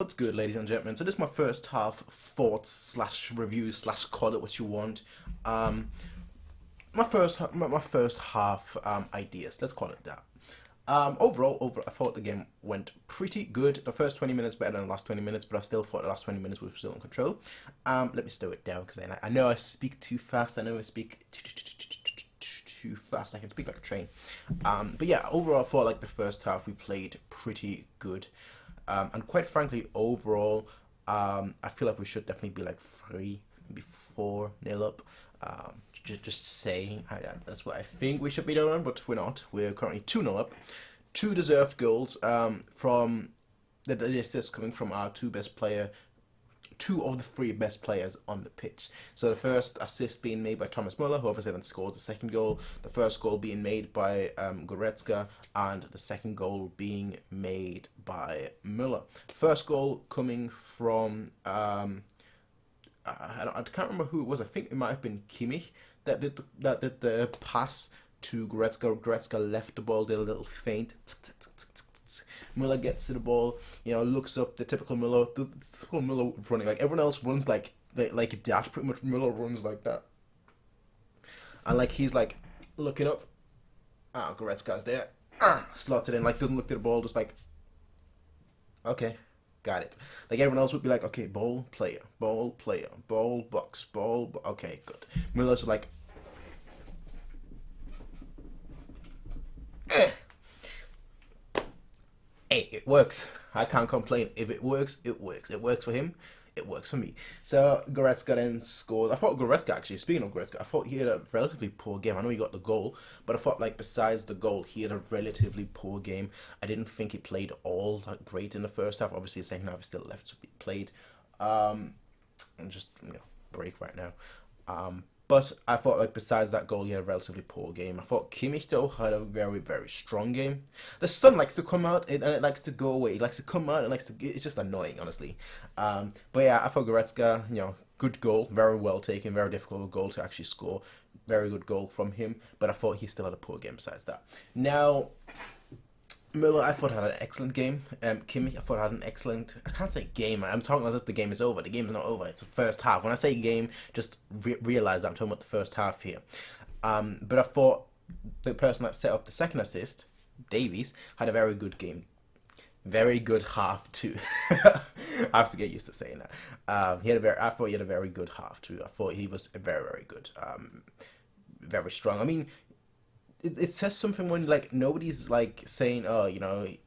What's good, ladies and gentlemen? So this is my first half thoughts slash review slash call it what you want. My first half ideas. Let's call it that. Overall, I thought the game went pretty good. The first 20 minutes better than the last 20 minutes, but I still thought the last 20 minutes we were still in control. Let me slow it down because I know I speak too fast. I know I speak too fast. I can speak like a train. But yeah, overall, I thought like the first half we played pretty good. And quite frankly, overall, I feel like we should definitely be like 3, maybe 4-0 up. Just saying, that's what I think we should be doing, but we're not. We're currently 2-0 up. 2 deserved goals from the assists coming from our 2 best player. 2 of the 3 best players on the pitch. So the first assist being made by Thomas Müller, who obviously then scores the second goal. The first goal being made by Goretzka, and the second goal being made by Müller. First goal coming from I can't remember who it was. I think it might have been Kimmich that did the pass to Goretzka. Goretzka left the ball, did a little feint. Müller gets to the ball, looks up, the typical Müller running. Like everyone else runs like that. Pretty much Müller runs like that. And like he's like looking up. Goretzka's there. Slots it in, like doesn't look to the ball, just like, okay, got it. Like everyone else would be like, okay, ball player, ball box, okay, good. Müller's like, hey, it works. I can't complain. If it works, it works. It works for him. It works for me. So Goretzka then scored. I thought Goretzka, actually, speaking of Goretzka, I thought he had a relatively poor game. I know he got the goal, but I thought like besides the goal, he had a relatively poor game. I didn't think he played all that great in the first half. Obviously, the second half is still left to be played. I'm just break right now. But I thought, like, besides that goal, he had a relatively poor game. I thought Kimmich, though, had a very, very strong game. The sun likes to come out, and it likes to go away. It likes to come out, and it's just annoying, honestly. But yeah, I thought Goretzka, good goal, very well taken, very difficult goal to actually score. Very good goal from him, but I thought he still had a poor game besides that. Now, Müller, I thought had an excellent game. Kimmich, I thought had an excellent. I can't say game. I'm talking as if the game is over. The game is not over. It's the first half. When I say game, just realize that I'm talking about the first half here. But I thought the person that set up the second assist, Davies, had a very good game. Very good half too. I have to get used to saying that. I thought he had a very good half too. I thought he was very, very good. Very strong. I mean, it says something when like nobody's like saying, oh,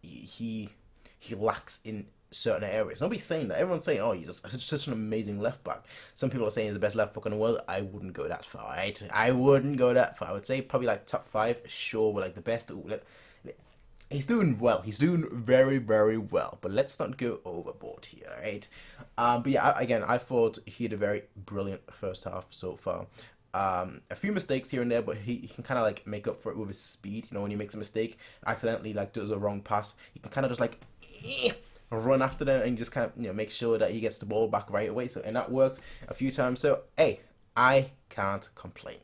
he lacks in certain areas. Nobody's saying that. Everyone's saying, oh, he's such an amazing left back. Some people are saying he's the best left back in the world. I wouldn't go that far. Right? I wouldn't go that far. I would say probably like top 5. Sure, but like the best. He's doing well. He's doing very, very well. But let's not go overboard here, right? But yeah, I thought he had a very brilliant first half so far. A few mistakes here and there, but he can kind of like make up for it with his speed. When he makes a mistake, accidentally like does a wrong pass, he can kind of just like run after them and just kind of make sure that he gets the ball back right away. And that worked a few times. So hey, I can't complain.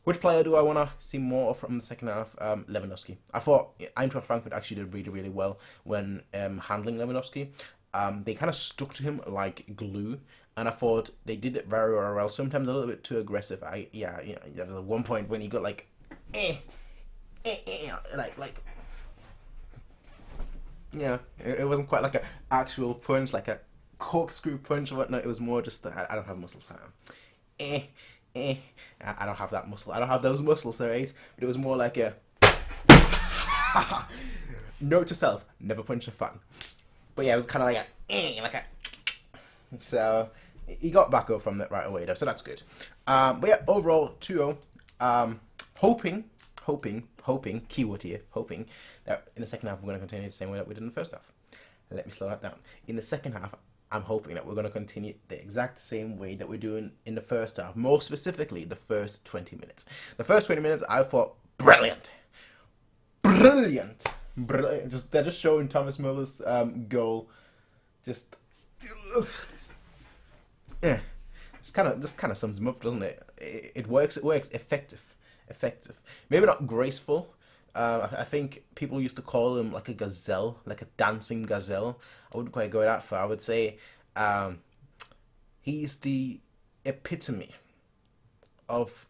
Which player do I want to see more of from the second half? Lewandowski. I thought Eintracht Frankfurt actually did really, really well when handling Lewandowski. They kind of stuck to him like glue. And I thought they did it very, very well. Sometimes a little bit too aggressive. There was one point when he got like, it wasn't quite like an actual punch, like a corkscrew punch or whatnot. It was more just, I don't have muscles. I don't have that muscle. I don't have those muscles, alright? But it was more like a, note to self, never punch a fan. But yeah, it was kind of like a, so he got back up from that right away though, so that's good. But yeah, overall 2-0. Hoping, keyword here, hoping that in the second half we're going to continue the same way that we did in the first half. Let me slow that down. In the second half, I'm hoping that we're going to continue the exact same way that we're doing in the first half. More specifically, the first 20 minutes. The first 20 minutes, I thought brilliant. They're just showing Thomas Müller's goal. Yeah, just kind of sums him up, doesn't it? It works. Effective. Maybe not graceful. I think people used to call him like a gazelle, like a dancing gazelle. I wouldn't quite go that far. I would say he's the epitome of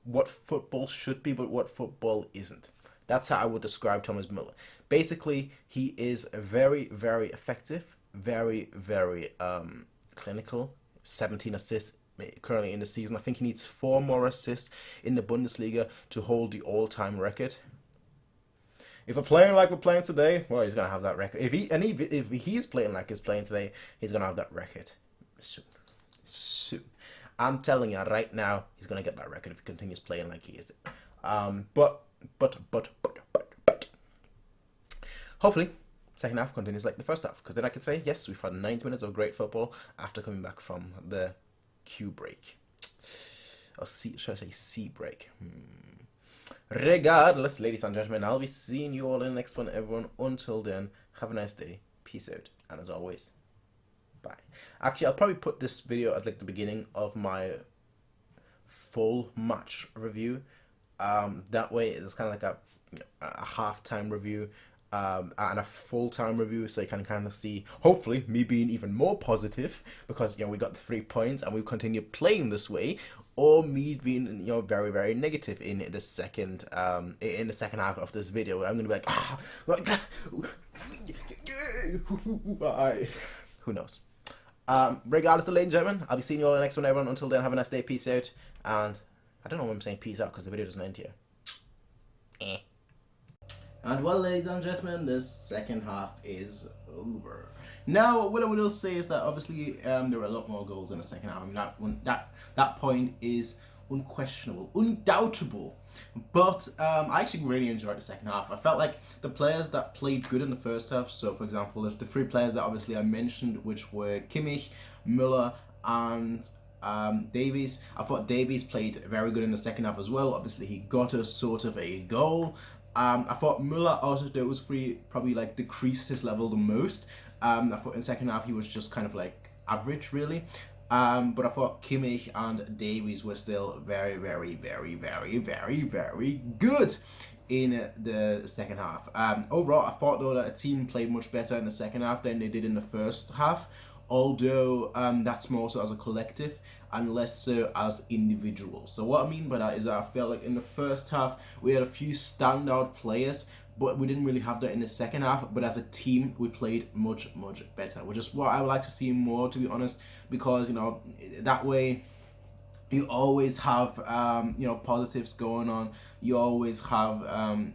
what football should be, but what football isn't. That's how I would describe Thomas Müller. Basically, he is very, very effective, very, very clinical. 17 assists currently in the season. I think he needs 4 more assists in the Bundesliga to hold the all-time record. If we're playing like we're playing today, well, he's gonna have that record. If he's playing like he's playing today, he's gonna have that record soon. Soon. I'm telling you right now, he's gonna get that record if he continues playing like he is. But hopefully, second half continues like the first half, because then I can say yes, we've had 90 minutes of great football after coming back from the Q break, or should I say C break? Regardless, ladies and gentlemen, I'll be seeing you all in the next one, everyone. Until then, have a nice day, peace out, and as always, bye. Actually, I'll probably put this video at like the beginning of my full match review. That way it's kind of like a half-time review and a full-time review, so you can kind of see, hopefully, me being even more positive because, you know, we got the 3 points and we continue playing this way, or me being, you know, very, very negative in the second half of this video. I'm gonna be like, who knows? Regardless, ladies and gentlemen, I'll be seeing you all in the next one, everyone. Until then, have a nice day, peace out, and I don't know why I'm saying peace out because the video doesn't end here. And well, ladies and gentlemen, the second half is over. Now, what I will say is that obviously there were a lot more goals in the second half. I mean, that point is unquestionable, undoubtable. But I actually really enjoyed the second half. I felt like the players that played good in the first half, so for example, the 3 players that obviously I mentioned, which were Kimmich, Müller, and Davies. I thought Davies played very good in the second half as well. Obviously, he got us sort of a goal. I thought Müller out of those 3 probably like decreased his level the most. I thought in the second half he was just kind of like average, really. But I thought Kimmich and Davies were still very, very, very, very, very, very good in the second half. Overall, I thought though that a team played much better in the second half than they did in the first half. Although that's more so as a collective and less so as individuals. So what I mean by that is that I felt like in the first half we had a few standout players, but we didn't really have that in the second half. But as a team, we played much, much better, which is what I would like to see more, to be honest, because, you know, that way you always have you know, positives going on. You always have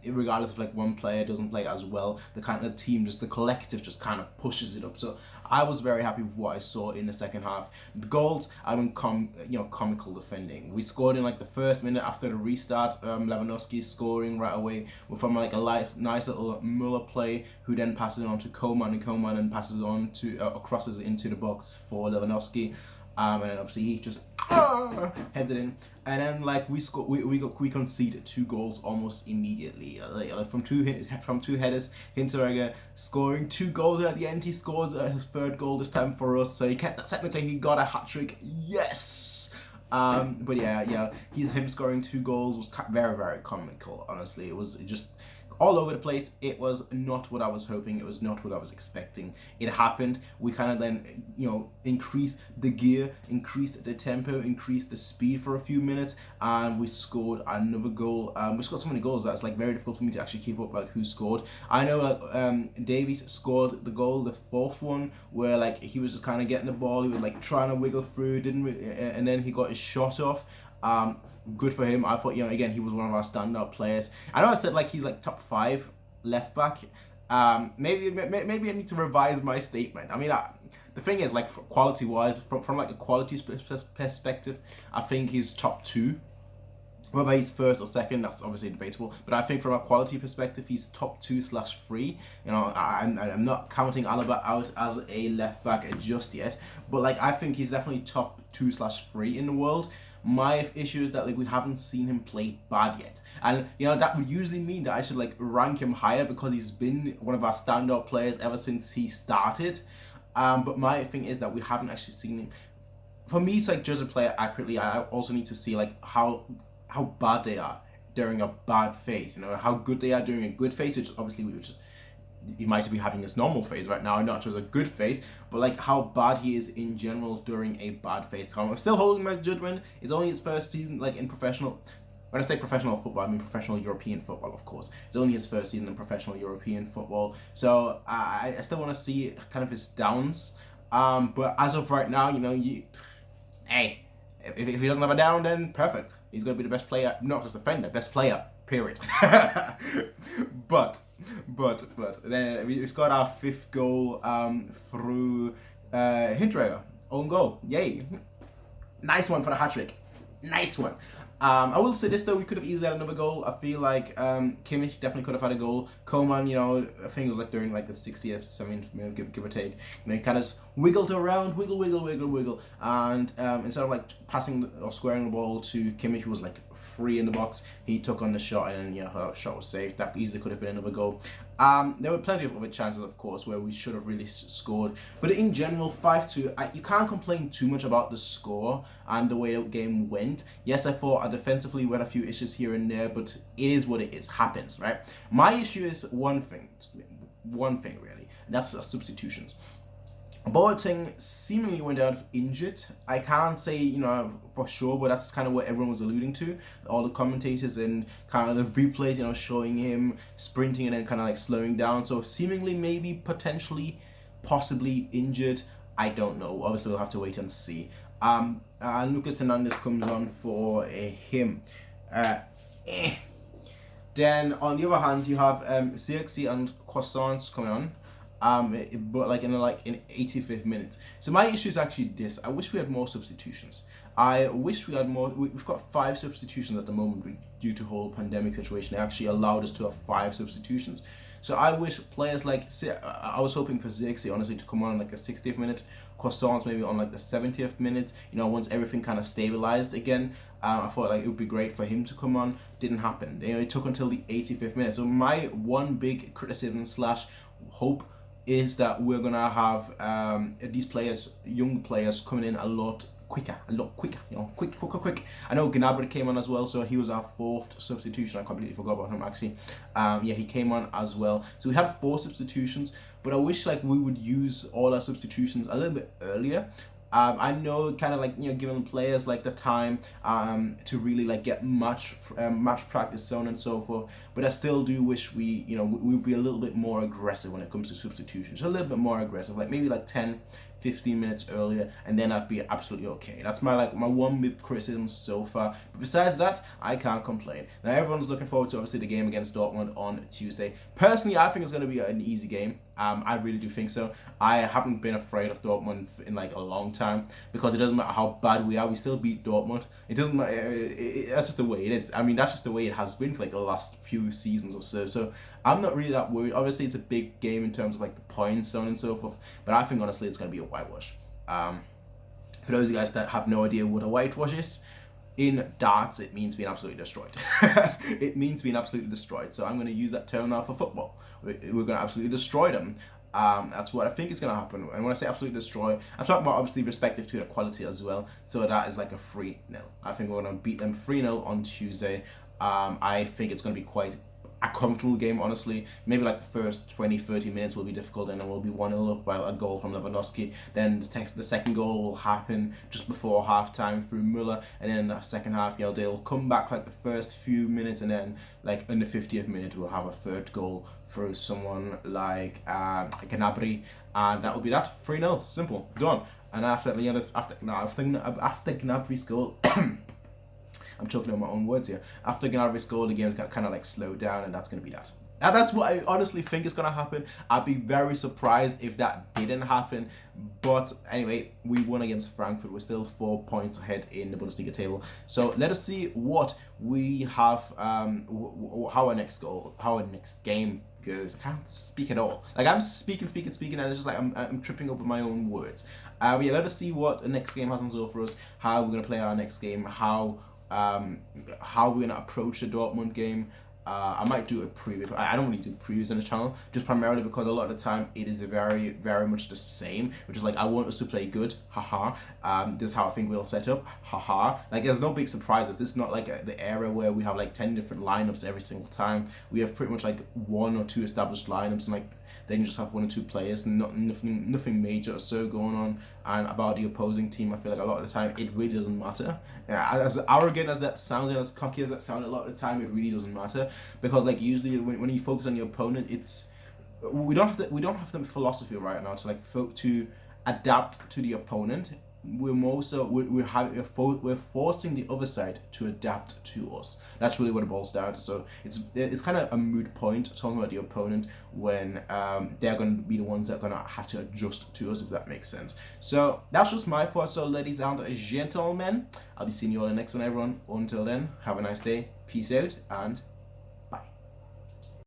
regardless of like one player doesn't play as well, the kind of team, just the collective just kind of pushes it up. So I was very happy with what I saw in the second half. The goals, I mean, comical defending. We scored in like the first minute after the restart. Lewandowski scoring right away from like a nice little Müller play, who then passes it on to Coman, and Coman then passes it on to crosses it into the box for Lewandowski. And then obviously he just heads it in, and then like we concede 2 goals almost immediately, like from two headers. Hinteregger scoring 2 goals, and at the end he scores his 3rd goal this time for us. So technically he got a hat-trick. Yes. But yeah, him scoring 2 goals was very, very comical. Honestly, it was just all over the place. It was not what I was hoping. It was not what I was expecting. It happened. We kind of then, you know, increased the gear, increased the tempo, increased the speed for a few minutes, and we scored another goal. We scored so many goals that it's like very difficult for me to actually keep up like who scored. I know like Davies scored the goal, the 4th one, where like he was just kind of getting the ball. He was like trying to wiggle through, and then he got his shot off. Good for him. I thought, you know, again, he was one of our standout players. I know I said like he's like top 5 left back. Maybe I need to revise my statement. I mean, the thing is, like, quality wise, from like a quality perspective, I think he's top 2. Whether he's 1st or 2nd, that's obviously debatable. But I think from a quality perspective, he's top 2/3. You know, I'm not counting Alaba out as a left back just yet. But like, I think he's definitely top 2/3 in the world. My issue is that like we haven't seen him play bad yet, and you know that would usually mean that I should like rank him higher because he's been one of our standout players ever since he started. But my thing is that we haven't actually seen him. For me to like judge a player accurately, I also need to see like how bad they are. during a bad phase. You know how good they are during a good phase, which obviously he might be having his normal phase right now, not just a good phase, but like how bad he is in general during a bad phase. I'm still holding my judgment. It's only his first season, like in professional. When I say professional football, I mean professional European football, of course. It's only his first season in professional European football, so I still want to see kind of his downs. But as of right now, you know, hey, if he doesn't have a down, then perfect. He's going to be the best player, not just defender, best player, period. but then we scored our 5th goal through Hinteregger, own goal. Yay. Nice one for the hat-trick. Nice one. I will say this though, we could have easily had another goal. I feel like Kimmich definitely could have had a goal. Coman, you know, I think it was like during like the 60th, 70th minute, give or take. You know, he kind of wiggled around, wiggle, and instead of like passing or squaring the ball to Kimmich, who was like free in the box, he took on the shot, and you know, that shot was saved. That easily could have been another goal. There were plenty of other chances, of course, where we should have really scored. But in general, 5-2, you can't complain too much about the score and the way the game went. Yes, I thought defensively we had a few issues here and there, but it is what it is. Happens, right? My issue is one thing really, and that's substitutions. Boateng seemingly went out injured. I can't say, you know, for sure, but that's kind of what everyone was alluding to. All the commentators and kind of the replays, you know, showing him sprinting and then kind of like slowing down. So seemingly, maybe, potentially, possibly injured. I don't know. Obviously, we'll have to wait and see. Lucas Hernandez comes on for him. Then on the other hand, you have Zirkzee and Croissants coming on. But like in 85th minute. So my issue is actually this: I wish we had more substitutions. I wish we had more. We've got 5 substitutions at the moment due to the whole pandemic situation. They actually allowed us to have 5 substitutions. So I wish players like, I was hoping for Zirkzee honestly to come on like a 60th minute, Croissants maybe on like the 70th minute. You know, once everything kind of stabilized again. I thought like it would be great for him to come on. Didn't happen. You know, it took until the 85th minute. So my one big criticism / hope is that we're gonna have these players, young players, coming in a lot quicker, you know, quick. I know Gnabry came on as well, so he was our 4th substitution. I completely forgot about him actually. Yeah, he came on as well. So we had 4 substitutions, but I wish like we would use all our substitutions a little bit earlier. I know, kind of like, you know, giving players like the time to really like get match practice, so on and so forth. But I still do wish we, you know, we would be a little bit more aggressive when it comes to substitutions. A little bit more aggressive, like maybe like 10-15 minutes earlier, and then I'd be absolutely okay. That's my one big criticism so far. But besides that, I can't complain. Now everyone's looking forward to obviously the game against Dortmund on Tuesday. Personally, I think it's going to be an easy game. I really do think so. I haven't been afraid of Dortmund in like a long time, because it doesn't matter how bad we are, we still beat Dortmund. It doesn't matter. That's just the way it is. I mean, that's just the way it has been for like the last few seasons or so. So I'm not really that worried. Obviously, it's a big game in terms of like the points, so on and so forth. But I think honestly, it's going to be a whitewash. For those of you guys that have no idea what a whitewash is, in darts, it means being absolutely destroyed. It means being absolutely destroyed. So I'm going to use that term now for football. We're going to absolutely destroy them. That's what I think is going to happen. And when I say absolutely destroy, I'm talking about obviously respective to the quality as well. So that is like a 3-0. I think we're going to beat them 3-0 on Tuesday. I think it's going to be quite a comfortable game, honestly. Maybe like the first 20-30 minutes will be difficult, and then we'll be 1-0 up by a goal from Lewandowski. Then the second goal will happen just before half-time through Müller, and then in the second half, you know, they'll come back like the first few minutes, and then like in the 50th minute, we'll have a 3rd goal through someone like Gnabry, and that will be that. 3-0, simple, done. And after Gnabry's goal, I'm choking on my own words here. After Gnabry's goal, the game's kind of like slowed down, and that's going to be that. And that's what I honestly think is going to happen. I'd be very surprised if that didn't happen. But anyway, we won against Frankfurt. We're still 4 points ahead in the Bundesliga table. So let us see what we have, how our next game goes. I can't speak at all. Like I'm speaking, and it's just like I'm tripping over my own words. Yeah, let us see what the next game has in store for us. How we're going to play our next game. How we're going to approach the Dortmund game. I might do a preview. I don't really do previews on the channel, just primarily because a lot of the time it is very, very much the same, which is like, I want us to play good, haha. This is how I think we'll set up, haha. Like, there's no big surprises. This is not like the era where we have like 10 different lineups every single time. We have pretty much like 1 or 2 established lineups, and like then you just have 1 or 2 players, nothing major or so going on. And about the opposing team, I feel like a lot of the time it really doesn't matter. As arrogant as that sounds, and as cocky as that sounds, a lot of the time it really doesn't matter, because like usually when you focus on your opponent, we don't have the philosophy right now to like to adapt to the opponent. We're forcing the other side to adapt to us. That's really what it boils down to. So it's kind of a moot point talking about the opponent when they're going to be the ones that are going to have to adjust to us, if that makes sense. So that's just my thoughts. So ladies and gentlemen, I'll be seeing you all in the next one, everyone. Until then, have a nice day, peace out, and